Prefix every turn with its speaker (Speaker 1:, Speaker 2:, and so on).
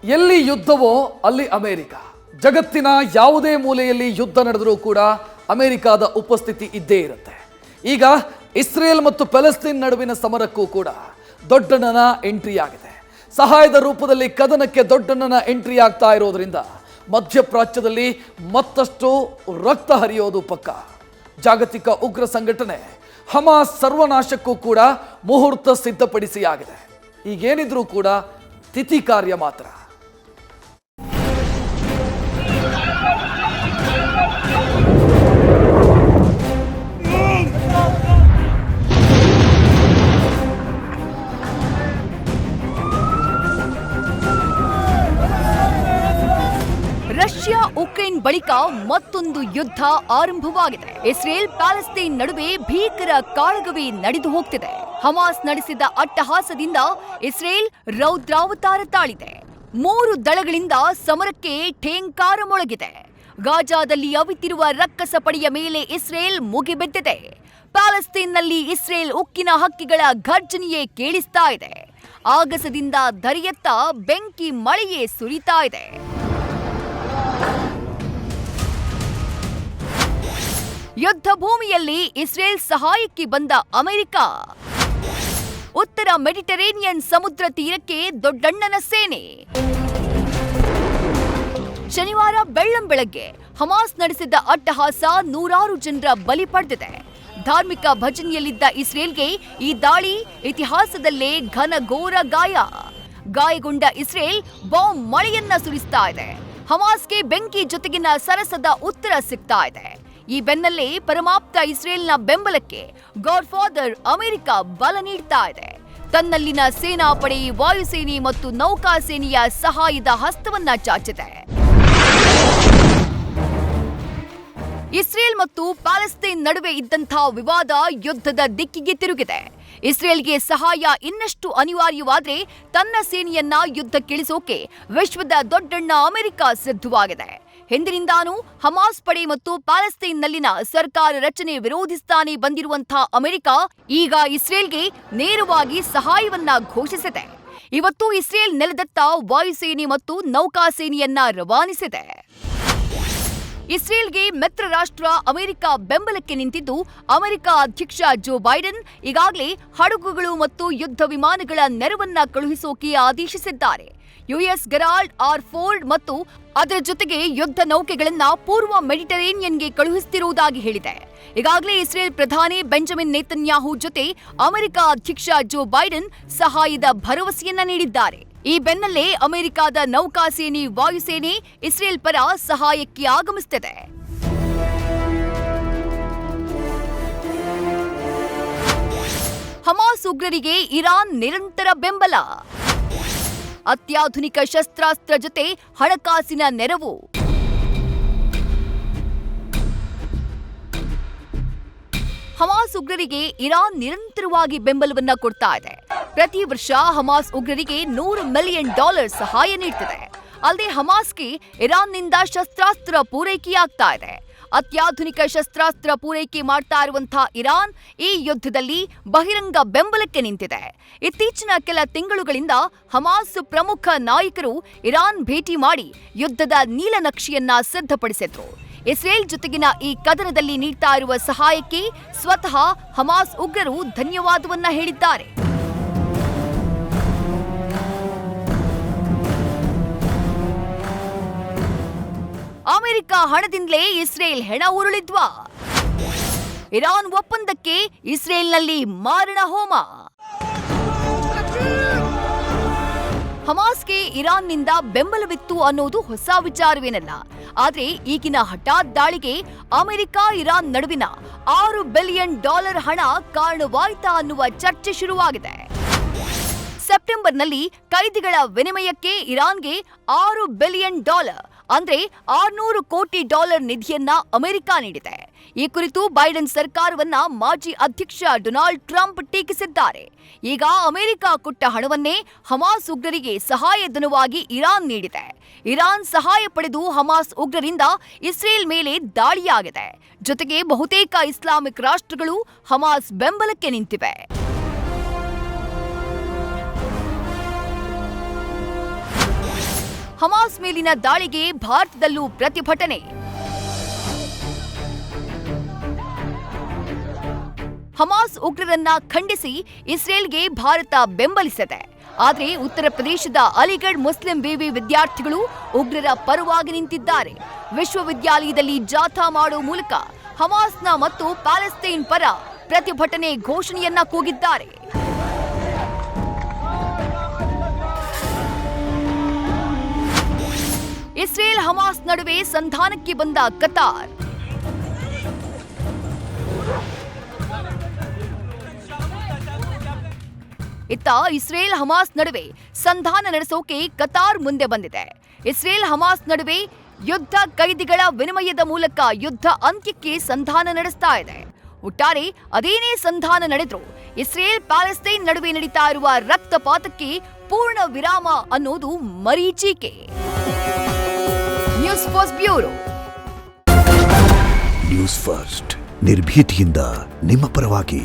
Speaker 1: ಎಲ್ಲಿ ಯುದ್ಧವೋ ಅಲ್ಲಿ ಅಮೆರಿಕ. ಜಗತ್ತಿನ ಯಾವುದೇ ಮೂಲೆಯಲ್ಲಿ ಯುದ್ಧ ನಡೆದರೂ ಕೂಡ ಅಮೆರಿಕದ ಉಪಸ್ಥಿತಿ ಇದ್ದೇ ಇರುತ್ತೆ. ಈಗ ಇಸ್ರೇಲ್ ಮತ್ತು ಪ್ಯಾಲೆಸ್ತೈನ್ ನಡುವಿನ ಸಮರಕ್ಕೂ ಕೂಡ ದೊಡ್ಡಣ್ಣನ ಎಂಟ್ರಿ ಆಗಿದೆ. ಸಹಾಯದ ರೂಪದಲ್ಲಿ ಕದನಕ್ಕೆ ದೊಡ್ಡಣ್ಣನ ಎಂಟ್ರಿ ಆಗ್ತಾ ಇರೋದ್ರಿಂದ ಮಧ್ಯಪ್ರಾಚ್ಯದಲ್ಲಿ ಮತ್ತಷ್ಟು ರಕ್ತ ಹರಿಯೋದು ಪಕ್ಕ. ಜಾಗತಿಕ ಉಗ್ರ ಸಂಘಟನೆ ಹಮಾಸ್ ಸರ್ವನಾಶಕ್ಕೂ ಕೂಡ ಮುಹೂರ್ತ ಸಿದ್ಧಪಡಿಸಿ ಆಗಿದೆ. ಈಗೇನಿದ್ರೂ ಕೂಡ ತಿಥಿ ಕಾರ್ಯ ಮಾತ್ರ.
Speaker 2: ರಷ್ಯಾ ಉಕ್ರೇನ್ ಬಳಿಕ ಮತ್ತೊಂದು ಯುದ್ಧ ಆರಂಭವಾಗಿದೆ. ಇಸ್ರೇಲ್ ಪ್ಯಾಲೆಸ್ತೈನ್ ನಡುವೆ ಭೀಕರ ಕಾಳಗವೇ ನಡೆದು ಹೋಗ್ತಿದೆ. ಹಮಾಸ್ ನಡೆಸಿದ ಅಟ್ಟಹಾಸದಿಂದ ಇಸ್ರೇಲ್ ರೌದ್ರಾವತಾರ ತಾಳಿದೆ. 3 ದಳಗಳಿಂದ ಸಮರಕ್ಕೆ ಠೇಂಕಾರ ಮೊಳಗಿದೆ. ಗಾಜಾದಲ್ಲಿ ಅವಿತಿರುವ ರಕ್ಕಸ ಪಡೆಯ ಮೇಲೆ ಇಸ್ರೇಲ್ ಮುಗಿಬಿದ್ದಿದೆ. ಪ್ಯಾಲೆಸ್ತೈನ್ನಲ್ಲಿ ಇಸ್ರೇಲ್ ಉಕ್ಕಿನ ಹಕ್ಕಿಗಳ ಘರ್ಜನೆಯೇ ಕೇಳಿಸ್ತಾ ಇದೆ. ಆಗಸದಿಂದ ಧರಿಯತ್ತ ಬೆಂಕಿ ಮಳೆಯೇ ಸುರಿತಾ ಇದೆ. ಯುದ್ಧ ಭೂಮಿಯಲ್ಲಿ ಇಸ್ರೇಲ್ ಸಹಾಯಕ್ಕೆ ಬಂದ ಅಮೆರಿಕ. ಉತ್ತರ ಮೆಡಿಟರೇನಿಯನ್ ಸಮುದ್ರ ತೀರಕ್ಕೆ ದೊಡ್ಡಣ್ಣನ ಸೇನೆ. ಶನಿವಾರ ಬೆಳ್ಳಂಬೆಳಗ್ಗೆ ಹಮಾಸ್ ನಡೆಸಿದ ಅಟ್ಟಹಾಸ ನೂರಾರು ಜನರ ಬಲಿ ಪಡೆದಿದೆ. ಧಾರ್ಮಿಕ ಭಜನೆಯಲ್ಲಿದ್ದ ಇಸ್ರೇಲ್ಗೆ ಈ ದಾಳಿ ಇತಿಹಾಸದಲ್ಲೇ ಘನಘೋರ ಗಾಯ. ಗಾಯಗೊಂಡ ಇಸ್ರೇಲ್ ಬಾಂಬ್ ಮಳೆಯನ್ನ ಸುರಿಸ್ತಾ ಇದೆ. ಹಮಾಸ್ಗೆ ಬೆಂಕಿ ಜೊತೆಗಿನ ಸರಸದ ಉತ್ತರ ಸಿಗ್ತಾ ಇದೆ. ಈ ಬೆನ್ನಲ್ಲೇ ಪರಮಾಪ್ತ ಇಸ್ರೇಲ್ನ ಬೆಂಬಲಕ್ಕೆ ಗಾಡ್ ಫಾದರ್ ಅಮೆರಿಕ ಬಲ ನೀಡ್ತಾ ಇದೆ. ತನ್ನಲ್ಲಿನ ಸೇನಾಪಡೆ, ವಾಯುಸೇನೆ ಮತ್ತು ನೌಕಾಸೇನೆಯ ಸಹಾಯದ ಹಸ್ತವನ್ನ ಚಾಚಿದೆ. ಇಸ್ರೇಲ್ ಮತ್ತು ಪ್ಯಾಲೆಸ್ತೈನ್ ನಡುವೆ ಇದ್ದಂಥ ವಿವಾದ ಯುದ್ಧದ ದಿಕ್ಕಿಗೆ ತಿರುಗಿದೆ. ಇಸ್ರೇಲ್ಗೆ ಸಹಾಯ ಇನ್ನಷ್ಟು ಅನಿವಾರ್ಯವಾದ್ರೆ ತನ್ನ ಸೇನೆಯನ್ನ ಯುದ್ಧಕ್ಕಿಳಿಸೋಕೆ ವಿಶ್ವದ ದೊಡ್ಡಣ್ಣ ಅಮೆರಿಕ ಸಿದ್ಧವಾಗಿದೆ. ಹಿಂದಿನಿಂದಾನೂ ಹಮಾಸ್ ಪಡೆ ಮತ್ತು ಪ್ಯಾಲೆಸ್ತೈನ್ನಲ್ಲಿನ ಸರ್ಕಾರ ರಚನೆ ವಿರೋಧಿಸ್ತಾನೆ ಬಂದಿರುವಂತಹ ಅಮೆರಿಕ ಈಗ ಇಸ್ರೇಲ್ಗೆ ನೇರವಾಗಿ ಸಹಾಯವನ್ನ ಘೋಷಿಸಿದೆ. ಇವತ್ತು ಇಸ್ರೇಲ್ ನೆಲದತ್ತ ವಾಯುಸೇನೆ ಮತ್ತು ನೌಕಾಸೇನೆಯನ್ನ ರವಾನಿಸಿದೆ. ಇಸ್ರೇಲ್ಗೆ ಮಿತ್ರ ರಾಷ್ಟ್ರ ಅಮೆರಿಕ ಬೆಂಬಲಕ್ಕೆ ನಿಂತಿದ್ದು, ಅಮೆರಿಕ ಅಧ್ಯಕ್ಷ ಜೋ ಬೈಡನ್ ಈಗಾಗಲೇ ಹಡಗುಗಳು ಮತ್ತು ಯುದ್ಧ ವಿಮಾನಗಳ ನೆರವನ್ನ ಕಳುಹಿಸೋಕೆ ಆದೇಶಿಸಿದ್ದಾರೆ. ಯುಎಸ್ ಗೆರಾಲ್ಡ್ R4 ಮತ್ತು ಅದರ ಜೊತೆಗೆ ಯುದ್ಧ ನೌಕೆಗಳನ್ನ ಪೂರ್ವ ಮೆಡಿಟರೇನಿಯನ್ಗೆ ಕಳುಹಿಸುತ್ತಿರುವುದಾಗಿ ಹೇಳಿದೆ. ಈಗಾಗಲೇ ಇಸ್ರೇಲ್ ಪ್ರಧಾನಿ ಬೆಂಜಮಿನ್ ನೇತನ್ಯಾಹು ಜೊತೆ ಅಮೆರಿಕ ಅಧ್ಯಕ್ಷ ಜೋ ಬೈಡನ್ ಸಹಾಯದ ಭರವಸೆಯನ್ನ ನೀಡಿದ್ದಾರೆ. ಈ ಬೆನ್ನಲ್ಲೇ ಅಮೆರಿಕದ ನೌಕಾಸೇನೆ, ವಾಯುಸೇನೆ ಇಸ್ರೇಲ್ ಪರ ಸಹಾಯಕ್ಕೆ ಆಗಮಿಸುತ್ತಿದೆ. ಹಮಾಸ್ ಉಗ್ರರಿಗೆ ಇರಾನ್ ನಿರಂತರ ಬೆಂಬಲ. ಅತ್ಯಾಧುನಿಕ ಶಸ್ತ್ರಾಸ್ತ್ರ ಜೊತೆ ಹಣಕಾಸಿನ ನೆರವು. ಹಮಾಸ್ ಉಗ್ರರಿಗೆ ಇರಾನ್ ನಿರಂತರವಾಗಿ ಬೆಂಬಲವನ್ನ ಕೊಡ್ತಾ ಇದೆ. ಪ್ರತಿ ವರ್ಷ ಹಮಾಸ್ ಉಗ್ರರಿಗೆ $100 ಮಿಲಿಯನ್ ಸಹಾಯ ನೀಡುತ್ತಿದೆ. ಅಲ್ಲದೆ ಹಮಾಸ್ಗೆ ಇರಾನ್ನಿಂದ ಶಸ್ತ್ರಾಸ್ತ್ರ ಪೂರೈಕೆಯಾಗ್ತಾ ಇದೆ. ಅತ್ಯಾಧುನಿಕ ಶಸ್ತ್ರಾಸ್ತ್ರ ಪೂರೈಕೆ ಮಾಡ್ತಾ ಇರುವಂತಹ ಇರಾನ್ ಈ ಯುದ್ಧದಲ್ಲಿ ಬಹಿರಂಗ ಬೆಂಬಲಕ್ಕೆ ನಿಂತಿದೆ. ಇತ್ತೀಚಿನ ಕೆಲ ತಿಂಗಳುಗಳಿಂದ ಹಮಾಸ್ ಪ್ರಮುಖ ನಾಯಕರು ಇರಾನ್ ಭೇಟಿ ಮಾಡಿ ಯುದ್ಧದ ನೀಲನಕ್ಷೆಯನ್ನ ಸಿದ್ಧಪಡಿಸಿದ್ರು. ಇಸ್ರೇಲ್ ಜೊತೆಗಿನ ಈ ಕದನದಲ್ಲಿ ನೀಡ್ತಾ ಇರುವ ಸಹಾಯಕ್ಕೆ ಸ್ವತಃ ಹಮಾಸ್ ಉಗ್ರರು ಧನ್ಯವಾದವನ್ನ ಹೇಳಿದ್ದಾರೆ. ಅಮೆರಿಕ ಹಣದಿಂದಲೇ ಇಸ್ರೇಲ್ ಹೆಣ ಉರುಳಿದ್ವಾ? ಇರಾನ್ ಒಪ್ಪಂದಕ್ಕೆ ಇಸ್ರೇಲ್ನಲ್ಲಿ ಮಾರಣ ಹೋಮ. ಹಮಾಸ್ಗೆ ಇರಾನ್ನಿಂದ ಬೆಂಬಲವಿತ್ತು ಅನ್ನೋದು ಹೊಸ ವಿಚಾರವೇನಲ್ಲ. ಆದ್ರೆ ಈಗಿನ ಹಠಾತ್ ದಾಳಿಗೆ ಅಮೆರಿಕ ಇರಾನ್ ನಡುವಿನ $6 ಬಿಲಿಯನ್ ಹಣ ಕಾರಣವಾಯ್ತಾ ಅನ್ನುವ ಚರ್ಚೆ ಶುರುವಾಗಿದೆ. ಸೆಪ್ಟೆಂಬರ್ನಲ್ಲಿ ಕೈದಿಗಳ ವಿನಿಮಯಕ್ಕೆ ಇರಾನ್ಗೆ $6 ಬಿಲಿಯನ್ ಅಂದ್ರೆ $600 ಕೋಟಿ ನಿಧಿಯನ್ನ ಅಮೆರಿಕ ನೀಡಿದೆ. ಈ ಕುರಿತು ಬೈಡನ್ ಸರ್ಕಾರವನ್ನ ಮಾಜಿ ಅಧ್ಯಕ್ಷ ಡೊನಾಲ್ಡ್ ಟ್ರಂಪ್ ಟೀಕಿಸಿದ್ದಾರೆ. ಈಗ ಅಮೆರಿಕ ಕೊಟ್ಟ ಹಣವನ್ನೇ ಹಮಾಸ್ ಉಗ್ರರಿಗೆ ಸಹಾಯಧನವಾಗಿ ಇರಾನ್ ನೀಡಿದೆ. ಇರಾನ್ ಸಹಾಯ ಪಡೆದು ಹಮಾಸ್ ಉಗ್ರರಿಂದ ಇಸ್ರೇಲ್ ಮೇಲೆ ದಾಳಿಯಾಗಿದೆ. ಜೊತೆಗೆ ಬಹುತೇಕ ಇಸ್ಲಾಮಿಕ್ ರಾಷ್ಟ್ರಗಳು ಹಮಾಸ್ ಬೆಂಬಲಕ್ಕೆ ನಿಂತಿವೆ. ಹಮಾಸ್ ಮೇಲಿನ ದಾಳಿಗೆ ಭಾರತದಲ್ಲೂ ಪ್ರತಿಭಟನೆ. ಹಮಾಸ್ ಉಗ್ರರನ್ನ ಖಂಡಿಸಿ ಇಸ್ರೇಲ್ಗೆ ಭಾರತ ಬೆಂಬಲಿಸಿದೆ. ಆದರೆ ಉತ್ತರ ಪ್ರದೇಶದ ಅಲಿಗಢ್ ಮುಸ್ಲಿಂ ವಿವಿ ವಿದ್ಯಾರ್ಥಿಗಳು ಉಗ್ರರ ಪರವಾಗಿ ನಿಂತಿದ್ದಾರೆ. ವಿಶ್ವವಿದ್ಯಾಲಯದಲ್ಲಿ ಜಾಥಾ ಮಾಡೋ ಮೂಲಕ ಹಮಾಸ್ನ ಮತ್ತು ಪ್ಯಾಲೆಸ್ತೈನ್ ಪರ ಪ್ರತಿಭಟನೆ ಘೋಷಣೆಯನ್ನ ಕೂಗಿದ್ದಾರೆ. ಇಸ್ರೇಲ್ ಹಮಾಸ್ ನಡುವೆ ಸಂಧಾನಕ್ಕೆ ಬಂದ ಕತಾರ್. ಇತ್ತ ಇಸ್ರೇಲ್ ಹಮಾಸ್ ನಡುವೆ ಸಂಧಾನ ನಡೆಸೋಕೆ ಕತಾರ್ ಮುಂದೆ ಬಂದಿದೆ. ಇಸ್ರೇಲ್ ಹಮಾಸ್ ನಡುವೆ ಯುದ್ಧ ಕೈದಿಗಳ ವಿನಿಮಯದ ಮೂಲಕ ಯುದ್ಧ ಅಂತ್ಯಕ್ಕೆ ಸಂಧಾನ ನಡೆಸ್ತಾ ಇದೆ. ಒಟ್ಟಾರೆ ಅದೇನೇ ಸಂಧಾನ ನಡೆದ್ರೂ ಇಸ್ರೇಲ್ ಪ್ಯಾಲೆಸ್ತೈನ್ ನಡುವೆ ನಡೀತಾ ಇರುವ ರಕ್ತಪಾತಕ್ಕೆ ಪೂರ್ಣ ವಿರಾಮ ಅನ್ನೋದು ಮರೀಚಿಕೆ. News first bureau.
Speaker 3: News first ನಿರ್ಭೀತಿಯಿಂದ ನಿಮ್ಮ ಪರವಾಗಿ.